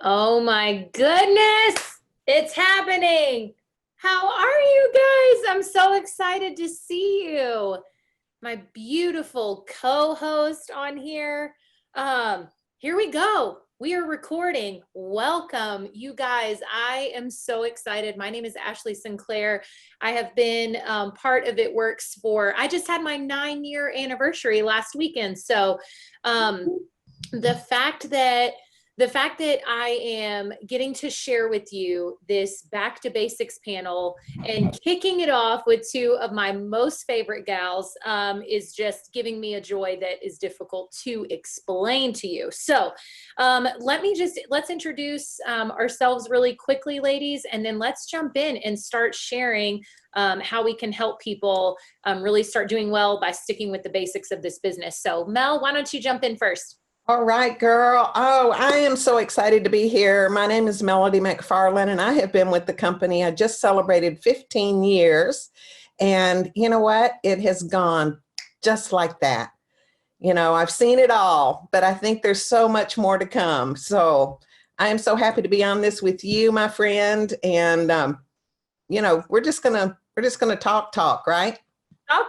Oh my goodness, it's happening. How are you guys? I'm so excited to see you. My beautiful co-host on here. Here we go. We are recording. Welcome, you guys. I am so excited. My name is Ashley Sinclair. I have been part of It Works I just had my 9-year anniversary last weekend. So the fact that I am getting to share with you this Back to Basics panel and kicking it off with two of my most favorite gals is just giving me a joy that is difficult to explain to you. So let's introduce ourselves really quickly, ladies, and then let's jump in and start sharing how we can help people really start doing well by sticking with the basics of this business. So Mel, why don't you jump in first? All right, girl. Oh, I am so excited to be here. My name is Melody McFarland, and I have been with the company. I just celebrated 15 years. And you know what? It has gone just like that. I've seen it all, but I think there's so much more to come. So I am so happy to be on this with you, my friend. And, we're just gonna talk, right?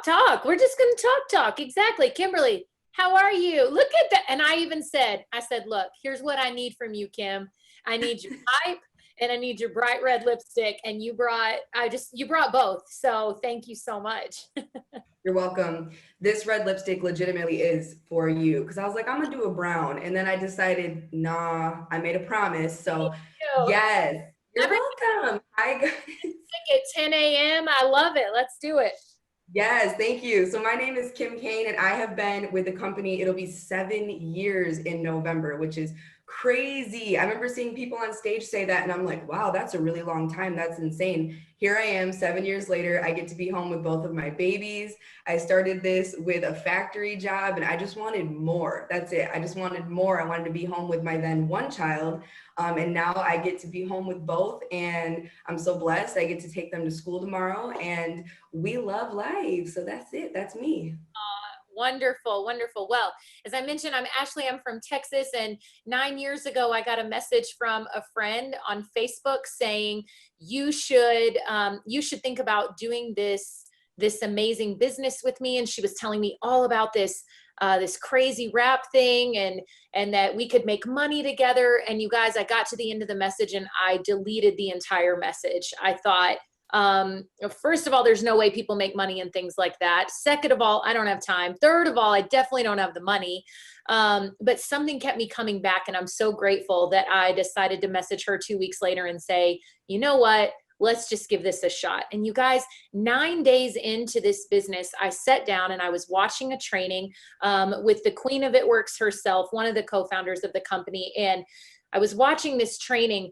Talk. We're just going to talk. Exactly. Kimberly, how are you? Look at that. And I said, look, here's what I need from you, Kim. I need your pipe and I need your bright red lipstick. And you brought both. So thank you so much. You're welcome. This red lipstick legitimately is for you because I was like, I'm gonna do a brown. And then I decided, nah, I made a promise. So yes, you're welcome. Hi guys. At 10 a.m. I love it. Let's do it. Yes, thank you. So my name is Kim Kane and I have been with the company. It'll be 7 years in November, which is crazy. I remember seeing people on stage say that and I'm like, wow, that's a really long time. That's insane. Here I am 7 years later. I get to be home with both of my babies. I started this with a factory job and I just wanted more. That's it. I just wanted more. I wanted to be home with my then one child. And now I get to be home with both and I'm so blessed. I get to take them to school tomorrow and we love life. So that's it. That's me. Wonderful. Well, as I mentioned, I'm Ashley. I'm from Texas, and 9 years ago, I got a message from a friend on Facebook saying you should think about doing this amazing business with me. And she was telling me all about this crazy rap thing, and that we could make money together. And you guys, I got to the end of the message and I deleted the entire message. I thought, first of all, there's no way people make money in things like that. Second of all, I don't have time. Third of all, I definitely don't have the money. But something kept me coming back, and I'm so grateful that I decided to message her 2 weeks later and say, you know what? Let's just give this a shot. And you guys, 9 days into this business, I sat down and I was watching a training with the queen of It Works herself, one of the co-founders of the company. And I was watching this training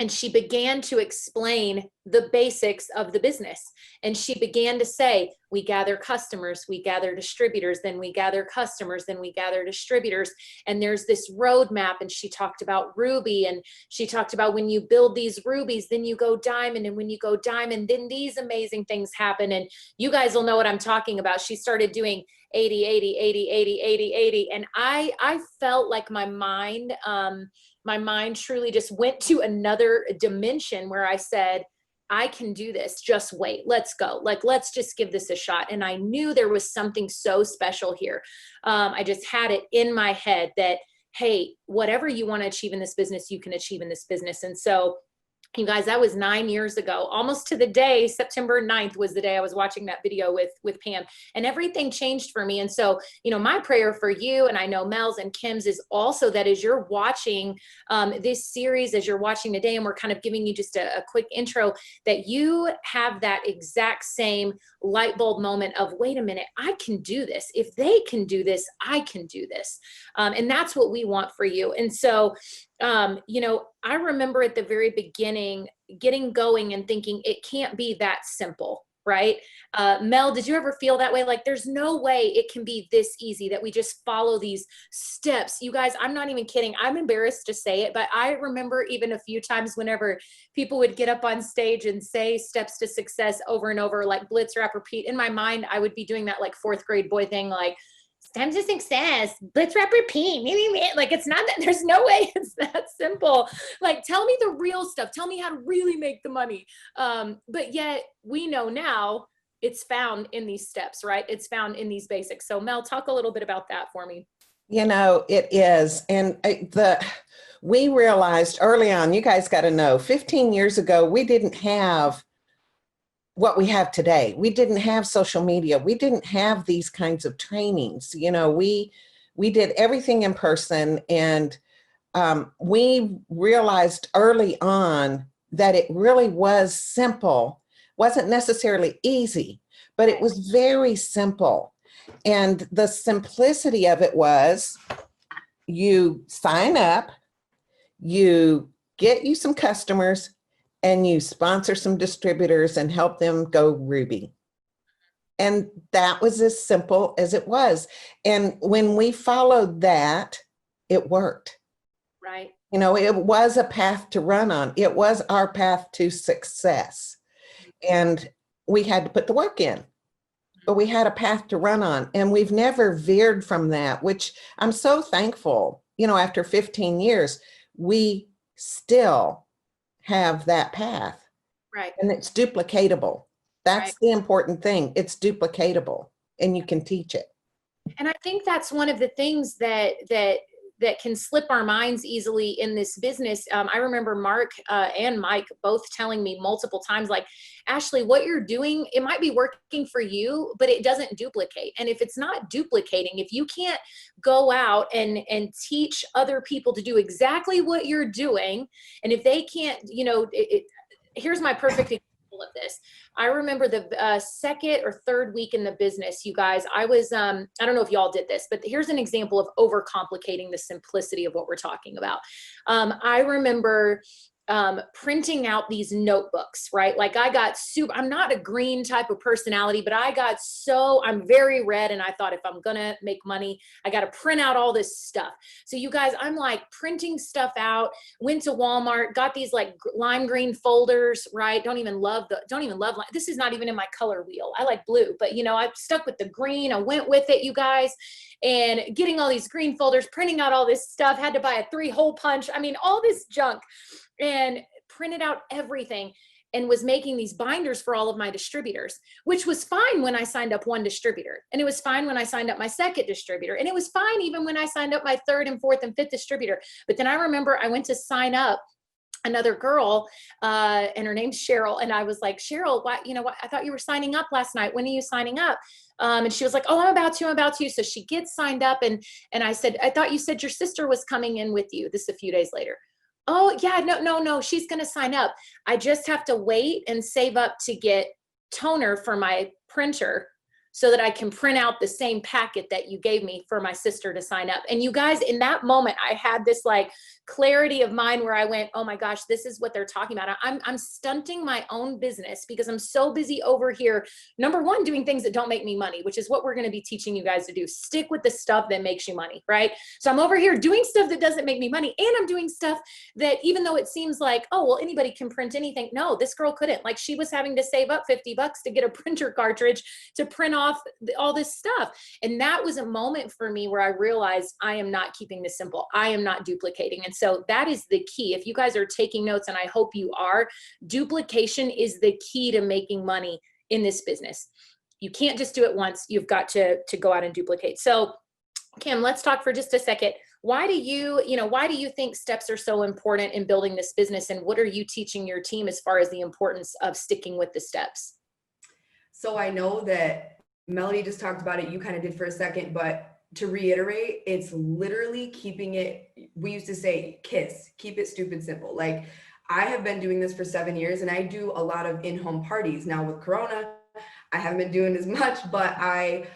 and she began to explain the basics of the business. And she began to say, we gather customers, we gather distributors, then we gather customers, then we gather distributors. And there's this roadmap. And she talked about Ruby. And she talked about when you build these rubies, then you go diamond. And when you go diamond, then these amazing things happen. And you guys will know what I'm talking about. She started doing 80, 80, 80, 80, 80, 80. And I felt like my mind truly just went to another dimension where I said, I can do this. Just wait. Let's go. Like, let's just give this a shot. And I knew there was something so special here. I just had it in my head that, hey, whatever you want to achieve in this business, you can achieve in this business. And so, you guys, that was 9 years ago, almost to the day. September 9th was the day I was watching that video with Pam, and everything changed for me. And so, my prayer for you, and I know Mel's and Kim's, is also that as you're watching this series, as you're watching today, and we're kind of giving you just a quick intro, that you have that exact same light bulb moment of, wait a minute, I can do this. If they can do this, I can do this. And that's what we want for you. And so, I remember at the very beginning getting going and thinking it can't be that simple, right? Mel, did you ever feel that way? Like, there's no way it can be this easy, that we just follow these steps. You guys, I'm not even kidding. I'm embarrassed to say it, but I remember even a few times whenever people would get up on stage and say steps to success over and over, like blitz, rap, repeat. In my mind, I would be doing that like fourth grade boy thing, like, Time to success. Let's rep repeat. Like, it's not that, there's no way it's that simple. Like, tell me the real stuff. Tell me how to really make the money. But yet we know now it's found in these steps, right? It's found in these basics. So Mel, talk a little bit about that for me. You know, it is. And we realized early on, you guys got to know, 15 years ago, we didn't have what we have today. We didn't have social media. We didn't have these kinds of trainings. You know, we did everything in person, and we realized early on that it really was simple. Wasn't necessarily easy, but it was very simple. And the simplicity of it was, you sign up, you get you some customers, and you sponsor some distributors and help them go Ruby. And that was as simple as it was. And when we followed that, it worked. Right. You know, it was a path to run on. It was our path to success. And we had to put the work in, but we had a path to run on. And we've never veered from that, which I'm so thankful. You know, after 15 years, we still have that path. Right. And it's duplicatable. That's Right. the important thing. It's duplicatable, and you can teach it. And I think that's one of the things that can slip our minds easily in this business. I remember Mark and Mike both telling me multiple times, like, Ashley, what you're doing, it might be working for you, but it doesn't duplicate. And if it's not duplicating, if you can't go out and teach other people to do exactly what you're doing, and if they can't, you know, here's my perfect example of this. I remember the second or third week in the business, you guys, I was, I don't know if y'all did this, but here's an example of overcomplicating the simplicity of what we're talking about. I remember printing out these notebooks, right? Like, I got I'm not a green type of personality, but I'm very red. And I thought, if I'm gonna make money, I got to print out all this stuff. So you guys, I'm like printing stuff out, went to Walmart, got these like lime green folders, right? Don't even love, this is not even in my color wheel. I like blue, but you know, I stuck with the green. I went with it, you guys, and getting all these green folders, printing out all this stuff, had to buy a 3-hole punch. I mean, all this junk, and printed out everything, and was making these binders for all of my distributors, which was fine when I signed up one distributor. And it was fine when I signed up my second distributor. And it was fine even when I signed up my third and fourth and fifth distributor. But then I remember I went to sign up another girl, and her name's Cheryl. And I was like, Cheryl, what, you know what? I thought you were signing up last night. When are you signing up? And she was like, oh, I'm about to. So she gets signed up. And I said, I thought you said your sister was coming in with you. This is a few days later. Oh yeah, no, she's going to sign up. I just have to wait and save up to get toner for my printer so that I can print out the same packet that you gave me for my sister to sign up. And you guys, in that moment, I had this like clarity of mind where I went, oh my gosh, this is what they're talking about. I'm stunting my own business because I'm so busy over here. Number one, doing things that don't make me money, which is what we're going to be teaching you guys to do. Stick with the stuff that makes you money, right? So I'm over here doing stuff that doesn't make me money. And I'm doing stuff that, even though it seems like, oh, well, anybody can print anything. No, this girl couldn't. Like, she was having to save up $50 to get a printer cartridge to print off all this stuff. And that was a moment for me where I realized I am not keeping this simple. I am not duplicating. And so that is the key. If you guys are taking notes, and I hope you are, duplication is the key to making money in this business. You can't just do it once. You've got to go out and duplicate. So Kim, let's talk for just a second. Why do you think steps are so important in building this business? And what are you teaching your team as far as the importance of sticking with the steps? So I know that Melody just talked about it. You kind of did for a second, but to reiterate, it's literally keeping it, we used to say KISS, keep it stupid simple. Like, I have been doing this for 7 years, and I do a lot of in-home parties. Now with Corona, I haven't been doing as much, but I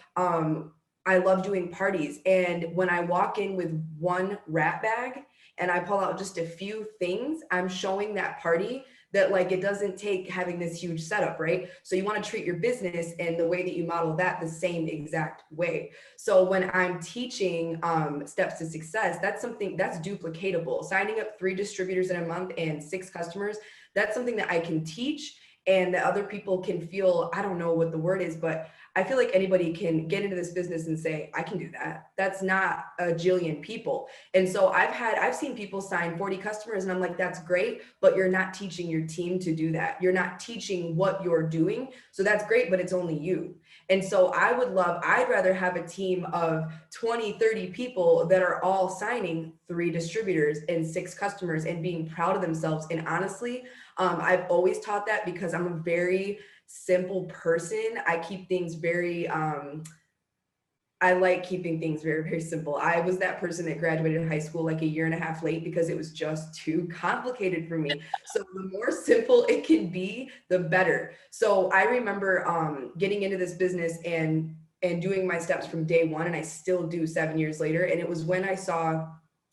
love doing parties. And when I walk in with one wrap bag and I pull out just a few things, I'm showing that party that, like, it doesn't take having this huge setup, right? So you want to treat your business and the way that you model that the same exact way. So when I'm teaching steps to success, that's something that's duplicatable. Signing up 3 distributors in a month and 6 customers, that's something that I can teach, and that other people can feel, I don't know what the word is, but I feel like anybody can get into this business and say, I can do that. That's not a jillion people. And so I've seen people sign 40 customers and I'm like, that's great, but you're not teaching your team to do that. You're not teaching what you're doing. So that's great, but it's only you. And so I'd rather have a team of 20, 30 people that are all signing 3 distributors and 6 customers and being proud of themselves. And honestly, I've always taught that because I'm a very simple person. I keep things very, I like keeping things very, very simple. I was that person that graduated high school like a year and a half late because it was just too complicated for me. So the more simple it can be, the better. So I remember getting into this business and doing my steps from day one, and I still do 7 years later. And it was when I saw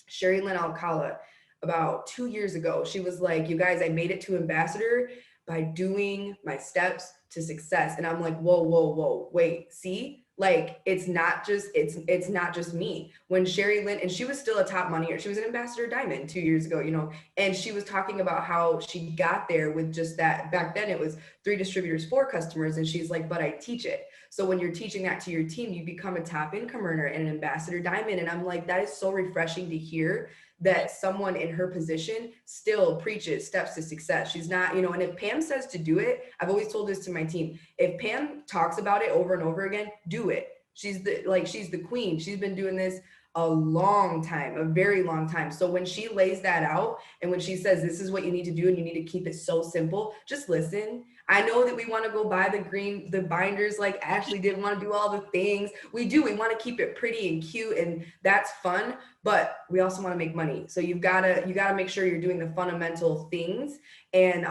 Sherry Lynn Alcala about 2 years ago. She was like, you guys, I made it to ambassador by doing my steps to success. And I'm like, whoa, whoa, whoa, wait, see? Like, it's not just me. When Sherry Lynn, and she was still a top money, she was an ambassador diamond 2 years ago, you know, and she was talking about how she got there with just that. Back then it was 3 distributors, 4 customers. And she's like, but I teach it. So when you're teaching that to your team, you become a top income earner and an ambassador diamond. And I'm like, that is so refreshing to hear that someone in her position still preaches steps to success. She's not, you know, and if Pam says to do it, I've always told this to my team. If Pam talks about it over and over again, do it. She's the queen. She's been doing this a long time, a very long time. So when she lays that out and when she says, this is what you need to do and you need to keep it so simple, just listen. I know that we want to go buy the binders like Ashley did, want to do all the things. We want to keep it pretty and cute, and that's fun, but we also want to make money. So you gotta make sure you're doing the fundamental things, and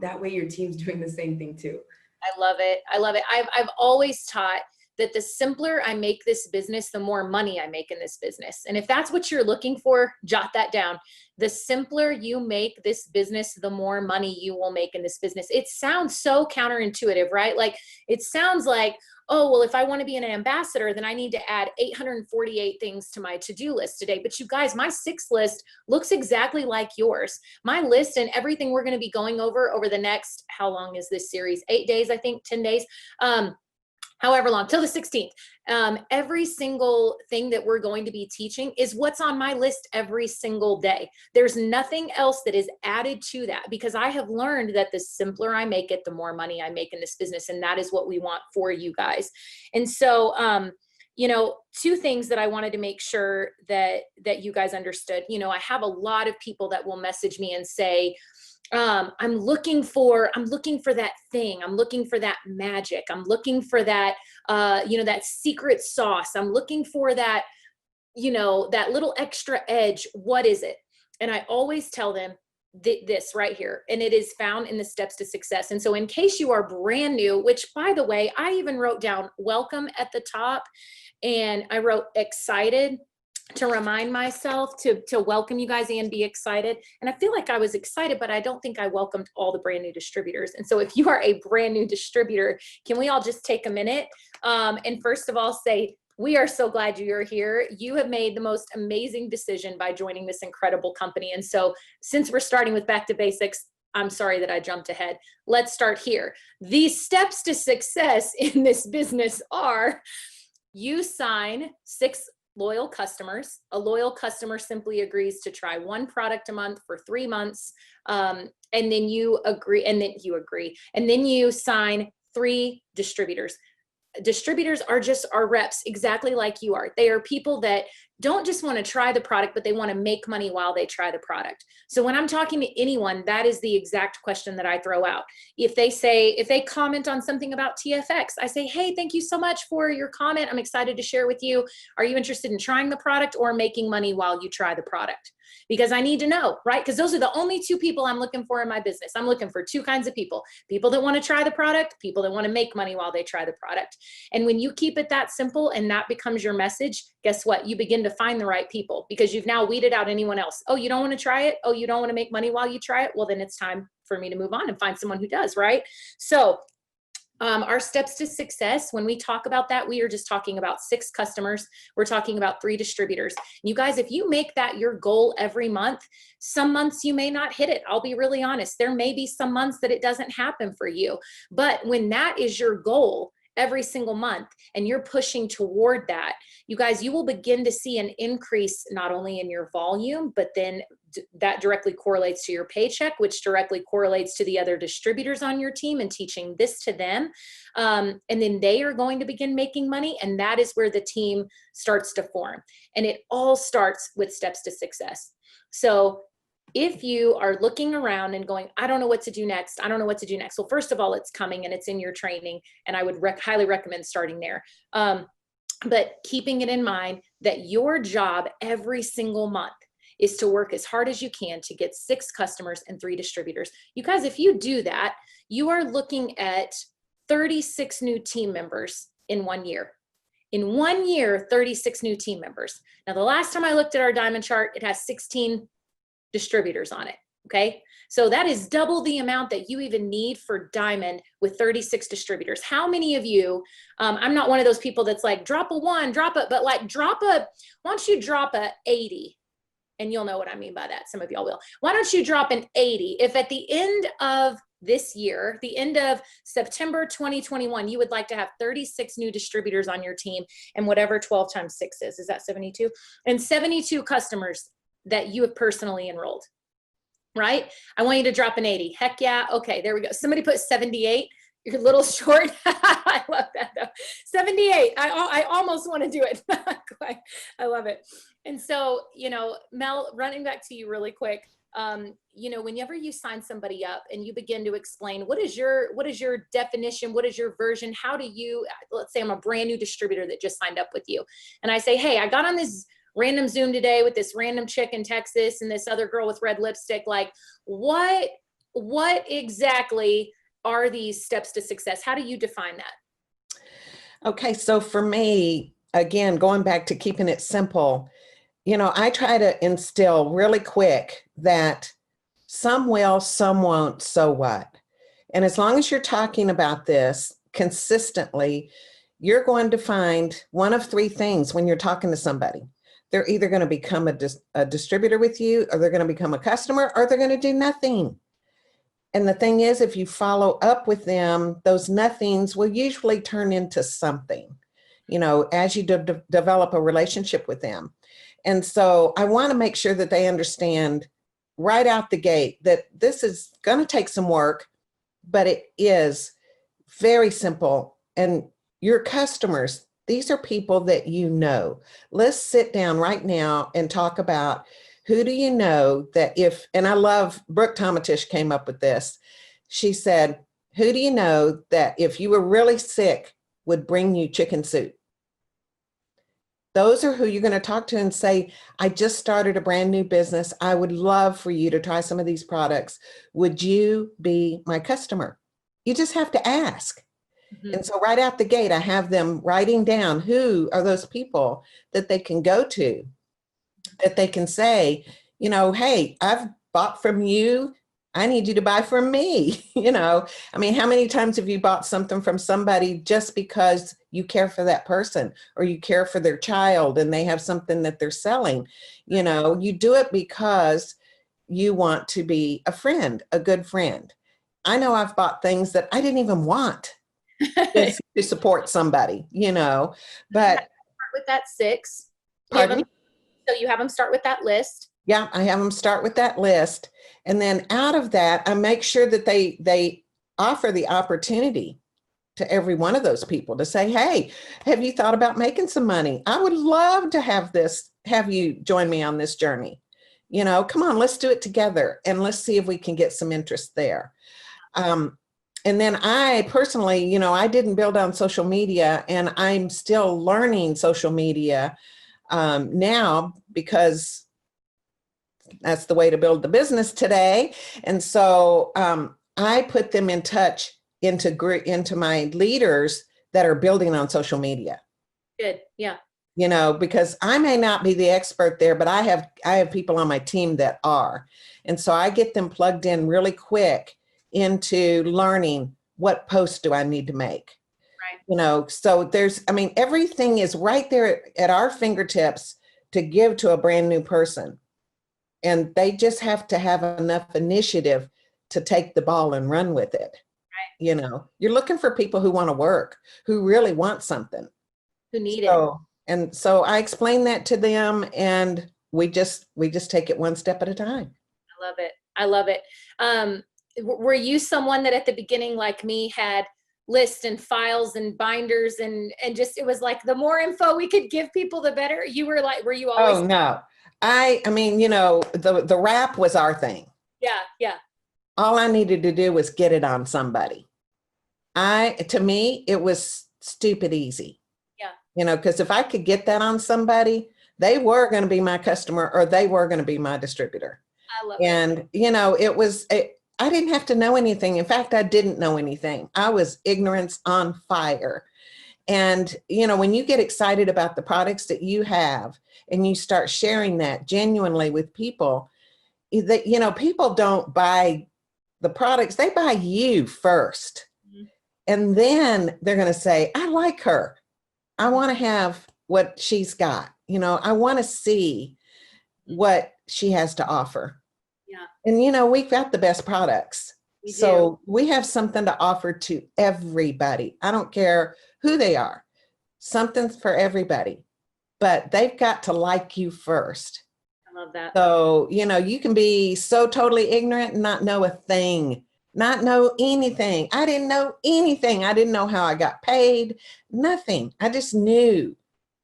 that way your team's doing the same thing too. I love it. I love it. I've always taught that the simpler I make this business, the more money I make in this business. And if that's what you're looking for, jot that down. The simpler you make this business, the more money you will make in this business. It sounds so counterintuitive, right? Like, it sounds like, oh, well, if I want to be an ambassador, then I need to add 848 things to my to-do list today. But you guys, my 6 list looks exactly like yours. My list and everything we're going to be going over the next, how long is this series? 8 days, I think, 10 days. However long, till the 16th. Every single thing that we're going to be teaching is what's on my list every single day. There's nothing else that is added to that, because I have learned that the simpler I make it, the more money I make in this business. And that is what we want for you guys. And so, you know, 2 things that I wanted to make sure that you guys understood. You know, I have a lot of people that will message me and say, I'm looking for that thing. I'm looking for that magic. I'm looking for that, you know, that secret sauce. I'm looking for that, you know, that little extra edge. What is it? And I always tell them this right here, and it is found in the steps to success. And so in case you are brand new, which by the way, I even wrote down welcome at the top, and I wrote excited to remind myself to welcome you guys and be excited. And I feel like I was excited, but I don't think I welcomed all the brand new distributors. And so if you are a brand new distributor, can we all just take a minute and first of all say, we are so glad you're here. You have made the most amazing decision by joining this incredible company. And so since we're starting with back to basics, I'm sorry that I jumped ahead. Let's start here. These steps to success in this business are: you sign 6 loyal customers. A loyal customer simply agrees to try 1 product a month for 3 months. And then you agree, and then you sign 3 distributors. Distributors are just our reps, exactly like you are. They are people that don't just want to try the product, but they want to make money while they try the product. So when I'm talking to anyone, that is the exact question that I throw out. If they comment on something about TFX, I say, hey, thank you so much for your comment. I'm excited to share with you. Are you interested in trying the product or making money while you try the product? Because I need to know, right? Because those are the only 2 people I'm looking for in my business. I'm looking for 2 kinds of people: people that want to try the product, people that want to make money while they try the product. And when you keep it that simple and that becomes your message, guess what? You begin to find the right people, because you've now weeded out anyone else. Oh, you don't want to try it? Oh, you don't want to make money while you try it? Well, then it's time for me to move on and find someone who does, right? So our steps to success, when we talk about that, we are just talking about 6 customers. We're talking about 3 distributors. You guys, if you make that your goal every month, some months you may not hit it. I'll be really honest. There may be some months that it doesn't happen for you. But when that is your goal, every single month, and you're pushing toward that, you guys, you will begin to see an increase not only in your volume, but then that directly correlates to your paycheck, which directly correlates to the other distributors on your team and teaching this to them. And then they are going to begin making money. And that is where the team starts to form. And it all starts with steps to success. So if you are looking around and going, I don't know what to do next. I don't know what to do next. Well, first of all, it's coming and it's in your training. And I would highly recommend starting there. But keeping it in mind that your job every single month is to work as hard as you can to get 6 customers and 3 distributors. You guys, if you do that, you are looking at 36 new team members in 1 year. In 1 year, 36 new team members. Now, the last time I looked at our diamond chart, it has 16 distributors on it. Okay. So that is double the amount that you even need for diamond with 36 distributors. How many of you, I'm not one of those people that's like, drop a 1, drop it, but like why don't you drop a 80? And you'll know what I mean by that. Some of y'all will. Why don't you drop an 80? If at the end of this year, the end of September 2021, you would like to have 36 new distributors on your team, and whatever 12 times 6 is that 72? And 72 customers that you have personally enrolled, right? I want you to drop an 80. Heck yeah. Okay, there we go. Somebody put 78. You're a little short. I love that though. 78. I almost want to do it. I love it. And so, Mel, running back to you really quick, whenever you sign somebody up and you begin to explain, what is your definition? What is your version? How do you, let's say I'm a brand new distributor that just signed up with you. And I say, hey, I got on this random Zoom today with this random chick in Texas and this other girl with red lipstick. Like, what exactly are these steps to success? How do you define that? Okay, so for me, again, going back to keeping it simple, I try to instill really quick that some will, some won't, so what? And as long as you're talking about this consistently, you're going to find one of 3 things when you're talking to somebody. They're either going to become a distributor with you, or they're going to become a customer, or they're going to do nothing. And the thing is, if you follow up with them, those nothings will usually turn into something, as you develop a relationship with them. And so I want to make sure that they understand right out the gate that this is going to take some work, but it is very simple. And your customers, these are people that you know. Let's sit down right now and talk about who do you know that if, and I love, Brooke Tomatish came up with this. She said, who do you know that if you were really sick would bring you chicken soup? Those are who you're going to talk to and say, I just started a brand new business. I would love for you to try some of these products. Would you be my customer? You just have to ask. Mm-hmm. And so right out the gate, I have them writing down who are those people that they can go to, that they can say, hey, I've bought from you. I need you to buy from me. How many times have you bought something from somebody just because you care for that person or you care for their child and they have something that they're selling? You do it because you want to be a friend, a good friend. I know I've bought things that I didn't even want to support somebody, but start with that 6. Pardon? So you have them start with that list. Yeah, I have them start with that list. And then out of that, I make sure that they offer the opportunity to every one of those people to say, hey, have you thought about making some money? I would love to have you join me on this journey. Come on, let's do it together and let's see if we can get some interest there. And then I personally, I didn't build on social media, and I'm still learning social media now, because that's the way to build the business today. And so I put them in touch into my leaders that are building on social media. Good. Yeah. Because I may not be the expert there, but I have people on my team that are. And so I get them plugged in really quick into learning what posts do I need to make. Right. So everything is right there at our fingertips to give to a brand new person. And they just have to have enough initiative to take the ball and run with it. You know, you're looking for people who want to work, who really want something. Who need it. So I explain that to them, and we just take it one step at a time. I love it. I love it. Were you someone that at the beginning, like me, had lists and files and binders and just, it was like the more info we could give people, the better? You were like, were you always? Oh no. I mean, you know, the wrap was our thing. Yeah. Yeah. All I needed to do was get it on somebody. To me, it was stupid easy. Yeah. You know, because if I could get that on somebody, they were going to be my customer, or they were going to be my distributor. I love it. And, you know, I didn't have to know anything. In fact, I didn't know anything. I was ignorance on fire. And, you know, when you get excited about the products that you have and you start sharing that genuinely with people, that, you know, people don't buy the products, they buy you first. Mhm. And then they're going to say, I like her. I want to have what she's got. You know, I want to see what she has to offer. Yeah. And, you know, we've got the best products. We do. So we have something to offer to everybody. I don't care who they are. Something's for everybody, but they've got to like you first. I love that. So, you know, you can be so totally ignorant and not know a thing, not know anything. I didn't know anything. I didn't know how I got paid, nothing. I just knew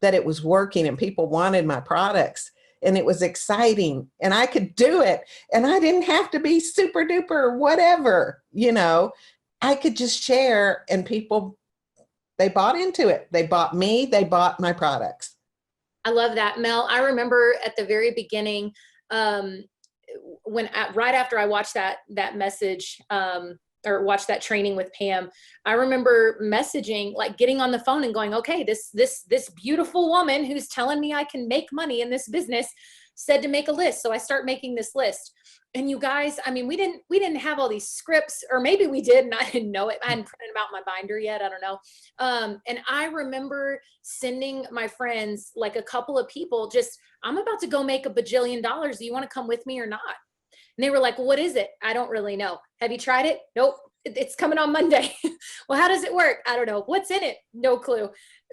that it was working and people wanted my products and it was exciting and I could do it. And I didn't have to be super duper whatever, you know, I could just share, and people, they bought into it. They bought me, they bought my products. I love that, Mel. I remember at the very beginning, right after I watched that message, or watched that training with Pam, I remember messaging, like getting on the phone and going, okay, this beautiful woman who's telling me I can make money in this business said to make a list. So I start making this list. And you guys, I mean, we didn't have all these scripts, or maybe we did and I didn't know it. I hadn't printed them out in my binder yet. I don't know. And I remember sending my friends, like a couple of people, just, I'm about to go make $1 bajillion. Do you want to come with me or not? And they were like, well, what is it? I don't really know. Have you tried it? Nope. It's coming on Monday. Well, how does it work? I don't know. What's in it? No clue.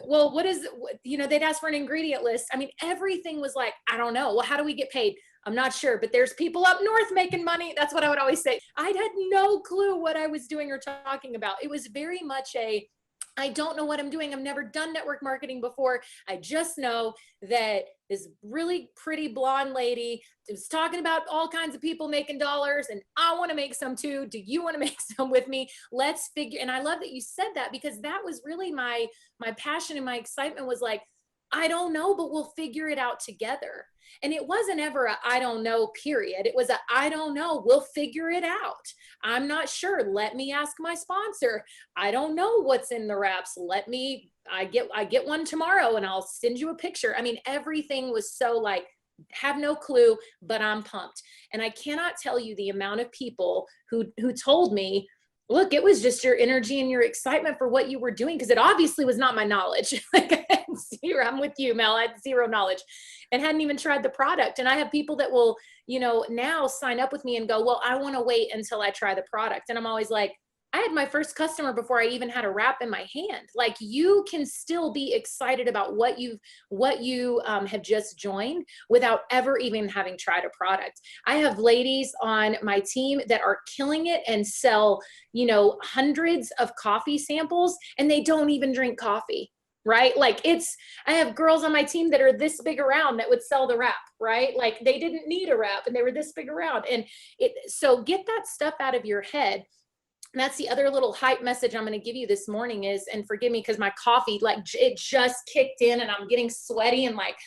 Well, what is, you know, they'd ask for an ingredient list. I mean, everything was like, I don't know. Well, how do we get paid? I'm not sure, but there's people up north making money. That's what I would always say. I had no clue what I was doing or talking about. It was very much I don't know what I'm doing. I've never done network marketing before. I just know that this really pretty blonde lady was talking about all kinds of people making dollars, and I want to make some too. Do you want to make some with me? Let's figure. And I love that you said that, because that was really my passion and my excitement was like, I don't know, but we'll figure it out together. And it wasn't ever a I don't know, period. It was a I don't know, we'll figure it out. I'm not sure. Let me ask my sponsor. I don't know what's in the wraps. I get one tomorrow and I'll send you a picture. I mean, everything was so like, have no clue, but I'm pumped. And I cannot tell you the amount of people who told me, look, it was just your energy and your excitement for what you were doing, because it obviously was not my knowledge. Like I had zero, I'm with you, Mel. I had zero knowledge and hadn't even tried the product. And I have people that will, you know, now sign up with me and go, well, I want to wait until I try the product. And I'm always like, I had my first customer before I even had a wrap in my hand. Like, you can still be excited about what you have just joined without ever even having tried a product. I have ladies on my team that are killing it and sell, you know, hundreds of coffee samples, and they don't even drink coffee. Right? Like I have girls on my team that are this big around that would sell the wrap, right? Like they didn't need a wrap and they were this big around. And so get that stuff out of your head. And that's the other little hype message I'm going to give you this morning is, and forgive me, because my coffee, like it just kicked in and I'm getting sweaty and like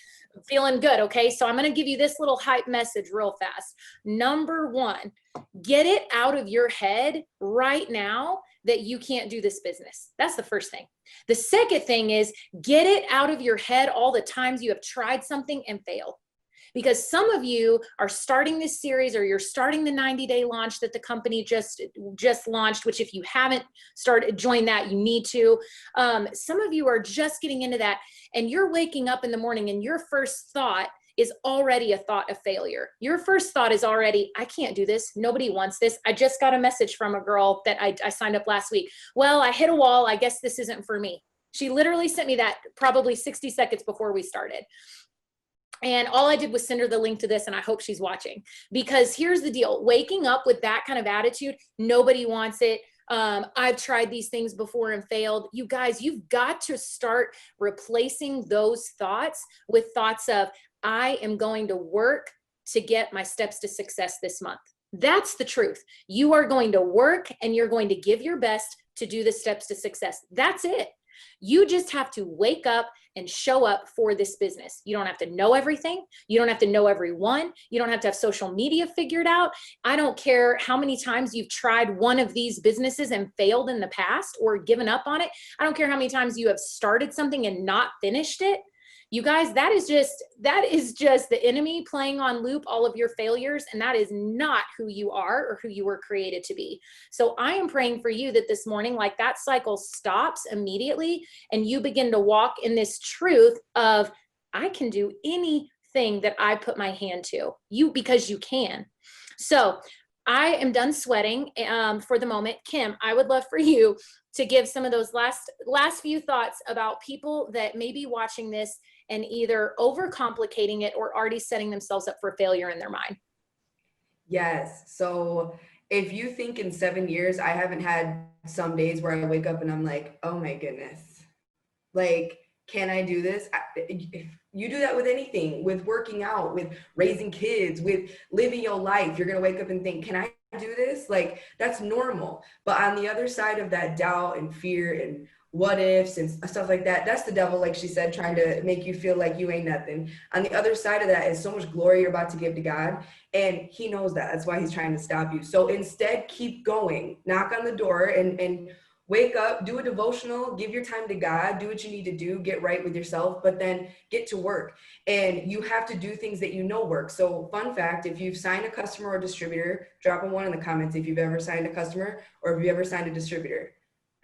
feeling good. Okay. So I'm going to give you this little hype message real fast. Number one, get it out of your head right now that you can't do this business. That's the first thing. The second thing is get it out of your head all the times you have tried something and failed. Because some of you are starting this series, or you're starting the 90-day launch that the company just launched, which if you haven't joined that, you need to. Some of you are just getting into that, and you're waking up in the morning and your first thought is already a thought of failure. Your first thought is already, I can't do this. Nobody wants this. I just got a message from a girl that I signed up last week. Well, I hit a wall. I guess this isn't for me. She literally sent me that probably 60 seconds before we started. And all I did was send her the link to this, and I hope she's watching. Because here's the deal, waking up with that kind of attitude, nobody wants it. I've tried these things before and failed. You guys, you've got to start replacing those thoughts with thoughts of, I am going to work to get my steps to success this month. That's the truth. You are going to work and you're going to give your best to do the steps to success. That's it. You just have to wake up and show up for this business. You don't have to know everything. You don't have to know everyone. You don't have to have social media figured out. I don't care how many times you've tried one of these businesses and failed in the past or given up on it. I don't care how many times you have started something and not finished it. You guys, that is just the enemy playing on loop all of your failures, and that is not who you are or who you were created to be. So I am praying for you that this morning, like, that cycle stops immediately and you begin to walk in this truth of, I can do anything that I put my hand to, because you can. So I am done sweating for the moment. Kim, I would love for you to give some of those last few thoughts about people that may be watching this and either overcomplicating it or already setting themselves up for failure in their mind. Yes. So if you think in 7 years, I haven't had some days where I wake up and I'm like, oh my goodness, like, can I do this? If you do that with anything, with working out, with raising kids, with living your life, you're going to wake up and think, can I do this? Like, that's normal. But on the other side of that doubt and fear and what ifs and stuff like that, that's the devil, like she said, trying to make you feel like you ain't nothing. On the other side of that is so much glory you're about to give to God, and he knows that. That's why he's trying to stop you. So instead, keep going, knock on the door and wake up, do a devotional, give your time to God, do what you need to do, get right with yourself, but then get to work. And you have to do things that you know work. So fun fact, if you've signed a customer or distributor, drop a 1 in the comments if you've ever signed a customer or if you ever signed a distributor.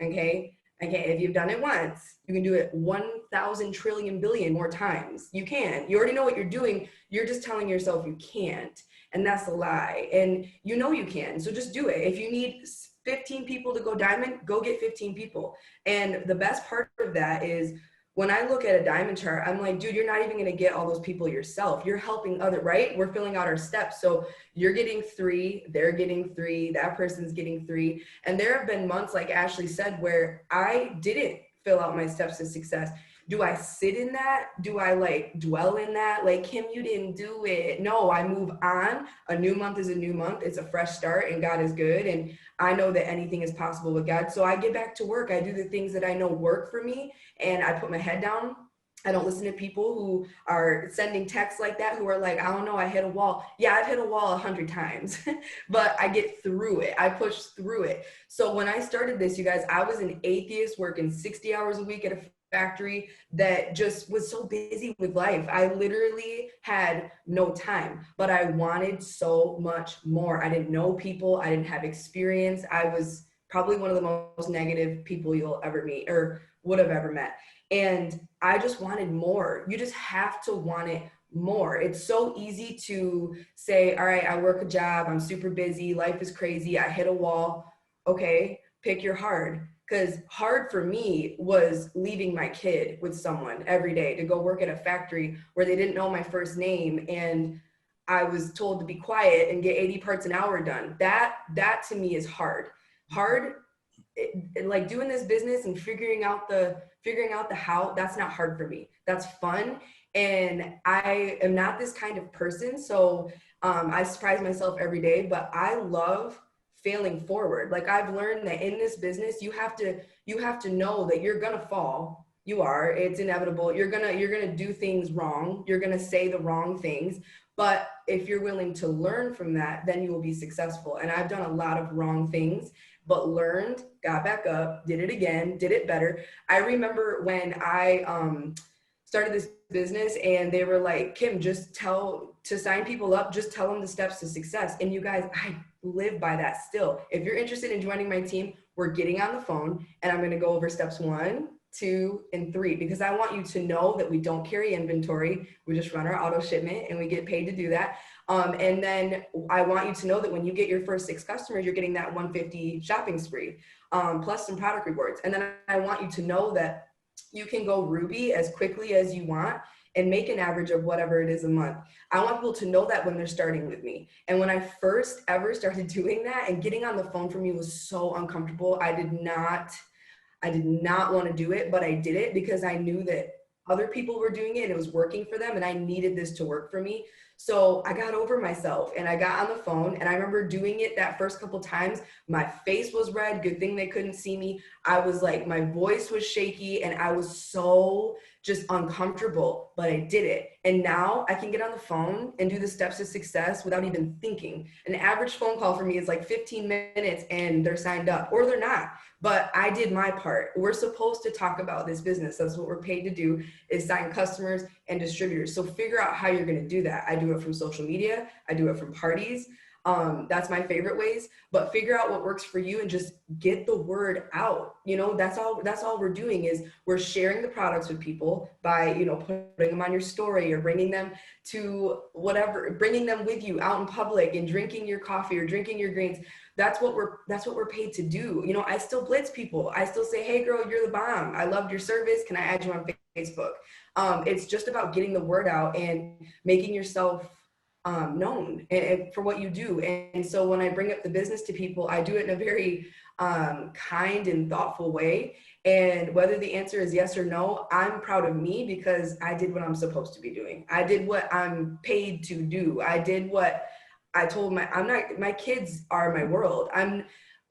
Okay, if you've done it once, you can do it 1,000 trillion billion more times. You can. You already know what you're doing. You're just telling yourself you can't. And that's a lie. And you know you can. So just do it. If you need 15 people to go diamond, go get 15 people. And the best part of that is, when I look at a diamond chart, I'm like, dude, you're not even going to get all those people yourself. You're helping right? We're filling out our steps. So you're getting 3, they're getting 3, that person's getting 3. And there have been months, like Ashley said, where I didn't fill out my steps to success. Do I sit in that? Do I like dwell in that? Like, Kim, you didn't do it. No, I move on. A new month is a new month. It's a fresh start, and God is good. And I know that anything is possible with God. So I get back to work. I do the things that I know work for me, and I put my head down. I don't listen to people who are sending texts like that, who are like, I don't know, I hit a wall. Yeah, I've hit a wall 100 times, but I get through it. I push through it. So when I started this, you guys, I was an atheist working 60 hours a week at a factory that just was so busy with life. I literally had no time, but I wanted so much more. I didn't know people. I didn't have experience. I was probably one of the most negative people you'll ever meet or would have ever met. And I just wanted more. You just have to want it more. It's so easy to say, all right, I work a job. I'm super busy. Life is crazy. I hit a wall. Okay, pick your hard. Because hard for me was leaving my kid with someone every day to go work at a factory where they didn't know my first name, and I was told to be quiet and get 80 parts an hour done. That to me is hard. Like doing this business and figuring out the how, that's not hard for me. That's fun. And I am not this kind of person. So I surprise myself every day, but I love failing forward. Like, I've learned that in this business, you have to know that you're gonna fall. It's inevitable. You're gonna do things wrong. You're gonna say the wrong things. But if you're willing to learn from that, then you will be successful. And I've done a lot of wrong things, but learned, got back up, did it again, did it better. I remember when I started this business and they were like, Kim, to sign people up, just tell them the steps to success. And you guys, I live by that still. If you're interested in joining my team, we're getting on the phone and I'm going to go over steps 1, 2, and 3, because I want you to know that we don't carry inventory. We just run our auto shipment and we get paid to do that. And then I want you to know that when you get your first 6 customers, you're getting that 150 shopping spree, plus some product rewards. And then I want you to know that you can go Ruby as quickly as you want and make an average of whatever it is a month. I want people to know that when they're starting with me. And when I first ever started doing that, and getting on the phone for me was so uncomfortable. I did not want to do it, but I did it because I knew that other people were doing it and it was working for them, and I needed this to work for me. So I got over myself and I got on the phone, and I remember doing it that first couple times. My face was red. Good thing they couldn't see me. I was like, my voice was shaky and I was so just uncomfortable, but I did it. And now I can get on the phone and do the steps to success without even thinking. An average phone call for me is like 15 minutes and they're signed up, or they're not, but I did my part. We're supposed to talk about this business. That's what we're paid to do, is sign customers and distributors. So figure out how you're going to do that. I do it from social media. I do it from parties. That's my favorite ways, but figure out what works for you and just get the word out. You know, that's all we're doing, is we're sharing the products with people by, you know, putting them on your story or bringing them to whatever, bringing them with you out in public and drinking your coffee or drinking your greens. That's what we're paid to do. You know, I still blitz people. I still say, hey girl, you're the bomb. I loved your service. Can I add you on Facebook? It's just about getting the word out and making yourself known and for what you do. And so when I bring up the business to people, I do it in a very kind and thoughtful way. And whether the answer is yes or no, I'm proud of me because I did what I'm supposed to be doing. I did what I'm paid to do. I did what I told my kids are my world.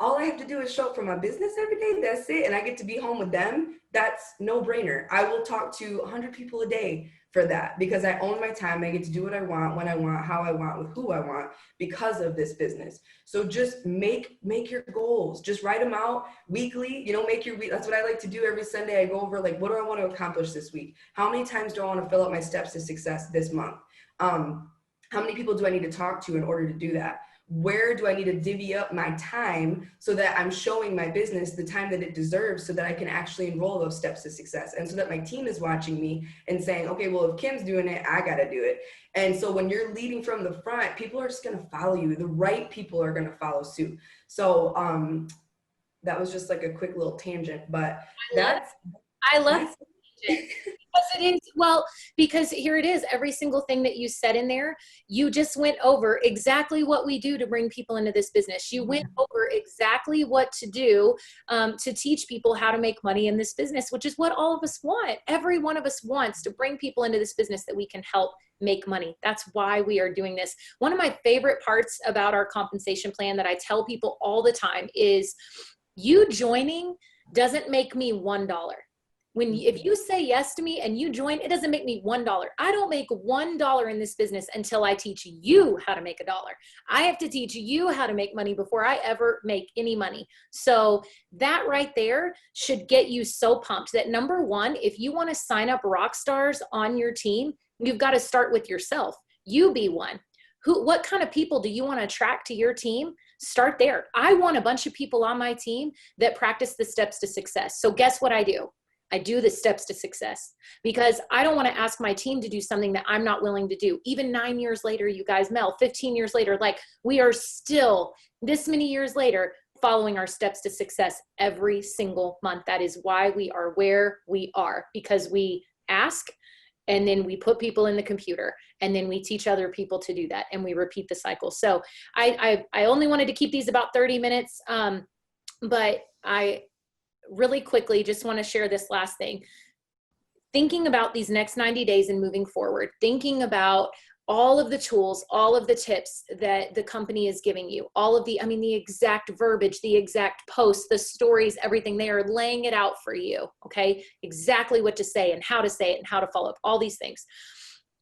All I have to do is show up for my business every day. That's it. And I get to be home with them. That's no brainer. I will talk to 100 people a day for that because I own my time. I get to do what I want, when I want, how I want, with who I want because of this business. So just make your goals, just write them out weekly, you know, make your week. That's what I like to do every Sunday. I go over like, what do I want to accomplish this week? How many times do I want to fill out my steps to success this month? How many people do I need to talk to in order to do that? Where do I need to divvy up my time so that I'm showing my business the time that it deserves so that I can actually enroll those steps to success, and so that my team is watching me and saying, okay, well, if Kim's doing it, I got to do it. And so when you're leading from the front, people are just going to follow you. The right people are going to follow suit. So that was just like a quick little tangent, but I love it. Because it is, well, because here it is, every single thing that you said in there, you just went over exactly what we do to bring people into this business. You went over exactly what to do to teach people how to make money in this business, which is what all of us want. Every one of us wants to bring people into this business that we can help make money. That's why we are doing this. One of my favorite parts about our compensation plan that I tell people all the time is you joining doesn't make me $1. If you say yes to me and you join, it doesn't make me $1. I don't make $1 in this business until I teach you how to make $1. I have to teach you how to make money before I ever make any money. So that right there should get you so pumped that, number one, if you want to sign up rock stars on your team, you've got to start with yourself. You be one. What kind of people do you want to attract to your team? Start there. I want a bunch of people on my team that practice the steps to success. So guess what I do? I do the steps to success because I don't want to ask my team to do something that I'm not willing to do. Even 9 years later, you guys, Mel, 15 years later, like we are still this many years later following our steps to success every single month. That is why we are where we are, because we ask and then we put people in the computer and then we teach other people to do that and we repeat the cycle. So I only wanted to keep these about 30 minutes, but I really quickly just want to share this last thing. Thinking about these next 90 days and moving forward, thinking about all of the tools, all of the tips that the company is giving you, all of the exact verbiage, the exact posts, the stories, everything, they are laying it out for you, okay? Exactly what to say and how to say it and how to follow up, all these things.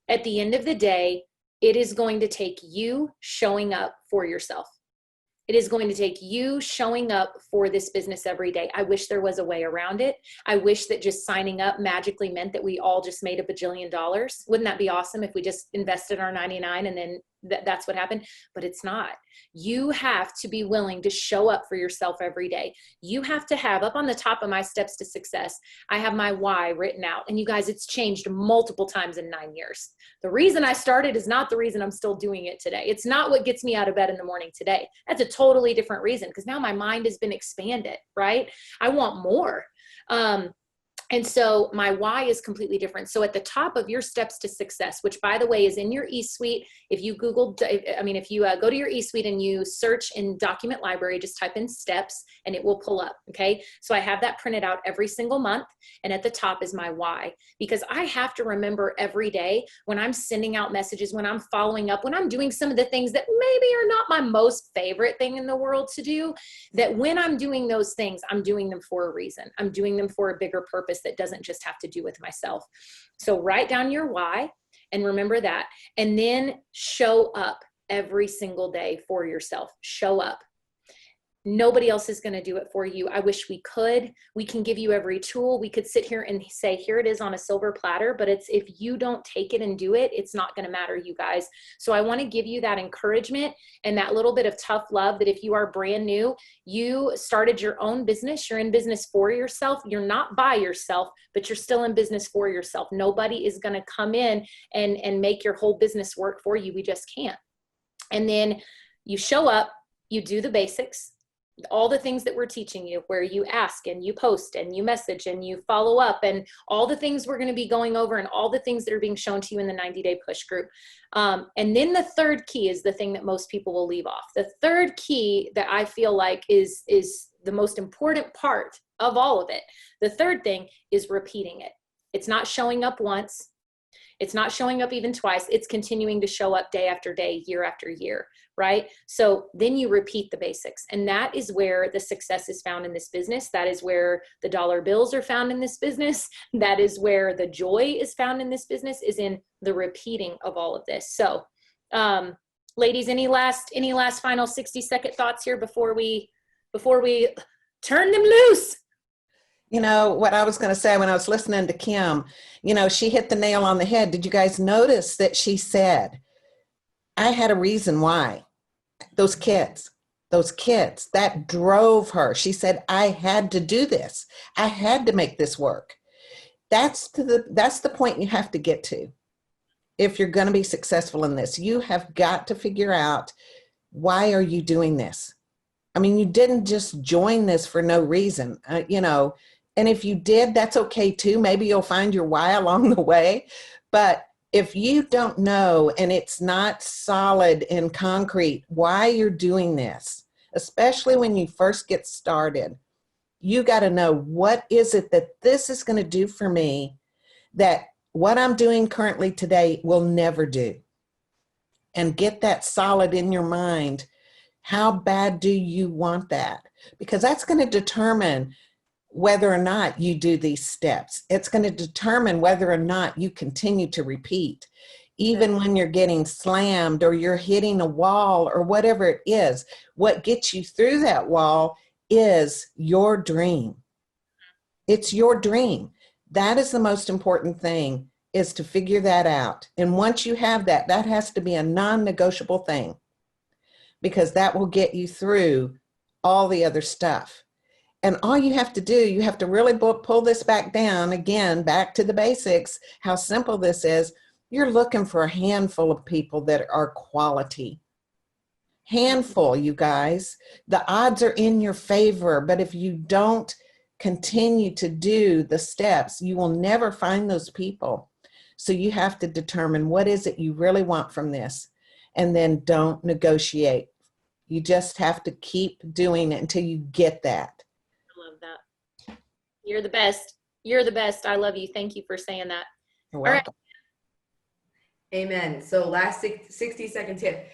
At the end of the day, it is going to take you showing up for yourself. It is going to take you showing up for this business every day. I wish there was a way around it. I wish that just signing up magically meant that we all just made $1 bajillion. Wouldn't that be awesome if we just invested our 99 and then that's what happened, but it's not. You have to be willing to show up for yourself every day. You have to have, up on the top of my steps to success, I have my why written out. And you guys, it's changed multiple times in 9 years. The reason I started is not the reason I'm still doing it today. It's not what gets me out of bed in the morning today. That's a totally different reason, because now my mind has been expanded, right? I want more. And so my why is completely different. So at the top of your steps to success, which by the way is in your eSuite, if you Google, if you go to your eSuite and you search in document library, just type in steps and it will pull up. Okay. So I have that printed out every single month. And at the top is my why, because I have to remember every day when I'm sending out messages, when I'm following up, when I'm doing some of the things that maybe are not my most favorite thing in the world to do, that when I'm doing those things, I'm doing them for a reason. I'm doing them for a bigger purpose that doesn't just have to do with myself. So write down your why and remember that, and then show up every single day for yourself. Show up. Nobody else is going to do it for you. I wish we could. We can give you every tool. We could sit here and say, here it is on a silver platter, but it's, if you don't take it and do it, it's not going to matter, you guys. So I want to give you that encouragement and that little bit of tough love that if you are brand new, you started your own business, you're in business for yourself. You're not by yourself, but you're still in business for yourself. Nobody is going to come in and make your whole business work for you. We just can't. And then you show up, you do the basics, all the things that we're teaching you, where you ask and you post and you message and you follow up, and all the things we're going to be going over, and all the things that are being shown to you in the 90-day push group. And then the third key is the thing that most people will leave off. The third key that I feel like is the most important part of all of it. The third thing is repeating it. It's not showing up once. It's not showing up even twice. It's continuing to show up day after day, year after year, right? So then you repeat the basics. And that is where the success is found in this business. That is where the dollar bills are found in this business. That is where the joy is found in this business, is in the repeating of all of this. So ladies, any last final 60-second thoughts here before we turn them loose? You know, what I was going to say when I was listening to Kim, you know, she hit the nail on the head. Did you guys notice that she said, I had a reason why? Those kids, that drove her. She said, I had to do this. I had to make this work. That's the point you have to get to. If you're going to be successful in this, you have got to figure out, why are you doing this? I mean, you didn't just join this for no reason, you know. And if you did, that's okay too. Maybe you'll find your why along the way. But if you don't know, and it's not solid and concrete why you're doing this, especially when you first get started, you got to know, what is it that this is going to do for me that what I'm doing currently today will never do? And get that solid in your mind. How bad do you want that? Because that's going to determine whether or not you do these steps. It's going to determine whether or not you continue to repeat, even when you're getting slammed or you're hitting a wall or whatever it is. What gets you through that wall is your dream. It's your dream. That is the most important thing, is to figure that out. And once you have that, that has to be a non-negotiable thing, because that will get you through all the other stuff. And all you have to do, you have to really pull this back down, again, back to the basics, how simple this is. You're looking for a handful of people that are quality. Handful, you guys. The odds are in your favor, but if you don't continue to do the steps, you will never find those people. So you have to determine, what is it you really want from this? And then don't negotiate. You just have to keep doing it until you get that. That. You're the best. You're the best. I love you. Thank you for saying that. You're welcome. All right. Amen. So last 60-second tip.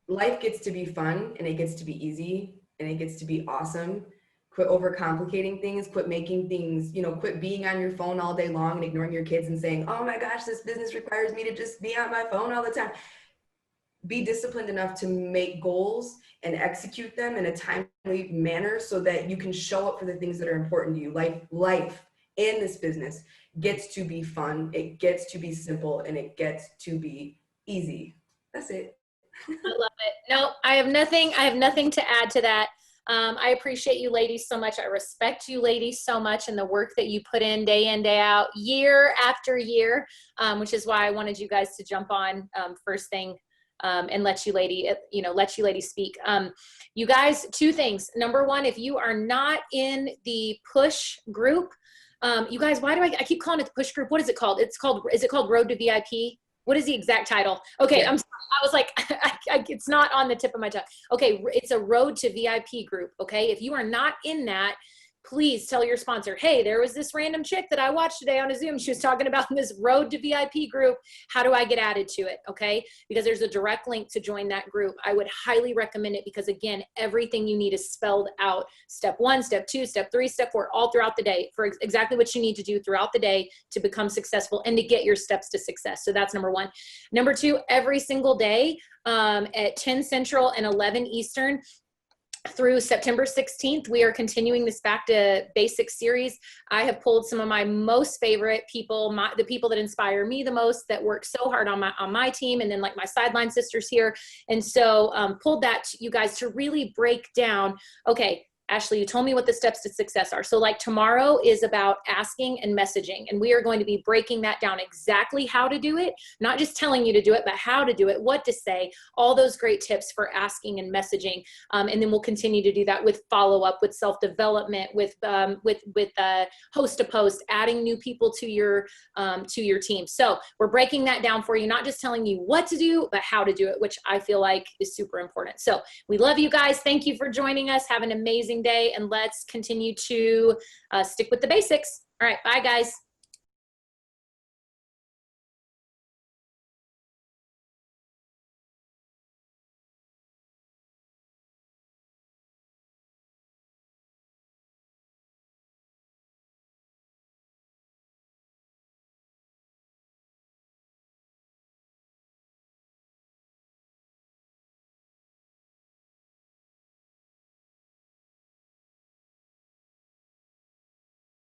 Life gets to be fun, and it gets to be easy, and it gets to be awesome. Quit overcomplicating things. Quit making things, quit being on your phone all day long and ignoring your kids and saying, oh my gosh, this business requires me to just be on my phone all the time. Be disciplined enough to make goals and execute them in a timely manner so that you can show up for the things that are important to you. Life in this business gets to be fun, it gets to be simple, and it gets to be Easy. That's it. I love it. No, I have nothing to add to that. I appreciate you ladies so much. I respect you ladies so much and the work that you put in, day out, year after year, which is why I wanted you guys to jump on first thing and let you ladies speak. You guys, two things. Number one, if you are not in the push group, you guys, why do I keep calling it the push group? What is it called? Is it called Road to VIP? What is the exact title? Okay, Yeah. I'm sorry. I was like, it's not on the tip of my tongue. Okay, it's a Road to VIP group. Okay, if you are not in that, please tell your sponsor, hey, there was this random chick that I watched today on a Zoom. She was talking about this Road to VIP group. How do I get added to it? Okay, because there's a direct link to join that group. I would highly recommend it because, again, everything you need is spelled out. Step 1, step 2, step 3, step 4, all throughout the day for exactly what you need to do throughout the day to become successful and to get your steps to success. So that's number 1. Number 2, every single day at 10 Central and 11 Eastern, through September 16th, we are continuing this Back to Basics series. I have pulled some of my most favorite people, the people that inspire me the most, that work so hard on my team, and then like my sideline sisters here. And so pulled that you guys to really break down, okay, Ashley, you told me what the steps to success are. So like tomorrow is about asking and messaging, and we are going to be breaking that down, exactly how to do it, not just telling you to do it, but how to do it, what to say, all those great tips for asking and messaging. And then we'll continue to do that with follow-up, with self-development, with host to post, adding new people to your team. So we're breaking that down for you, not just telling you what to do, but how to do it, which I feel like is super important. So we love you guys. Thank you for joining us. Have an amazing day, and let's continue to stick with the basics. All right, bye guys.